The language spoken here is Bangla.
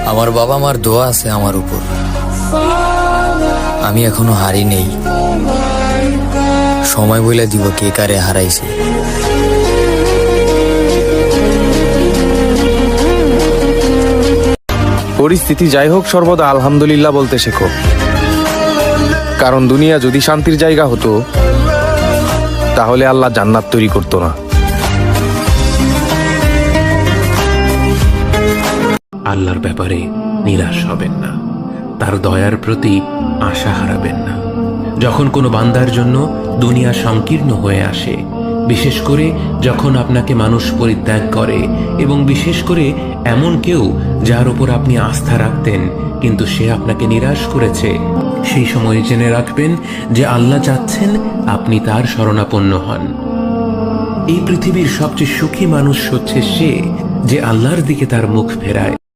আমার বাবা মার দোয়া আছে আমার উপর। আমি এখনো হারি নেই। সময় বলে দিব কে কারে হারাইছে। পরিস্থিতি যাই হোক, সর্বদা আলহামদুলিল্লাহ বলতে শেখো। কারণ দুনিয়া যদি শান্তির জায়গা হতো তাহলে আল্লাহ জান্নাত তৈরি করতো না। আল্লাহর ব্যাপারে নিরাশ হবেন না, তার দয়ার প্রতি আশা হারাবেন না। যখন কোনো বান্দার জন্য দুনিয়া সংকীর্ণ হয়ে আসে, বিশেষ করে যখন আপনাকে মানুষ পরিত্যাগ করে, এবং বিশেষ করে এমন কেউ যার উপর আপনি আস্থা রাখতেন কিন্তু সে আপনাকে নিরাশ করেছে, সেই সময় জেনে রাখবেন যে আল্লাহ চাচ্ছেন আপনি তার শরণাপন্ন হন। এই পৃথিবীর সবচেয়ে সুখী মানুষ হচ্ছে সে যে আল্লাহর দিকে তার মুখ ফেরায়।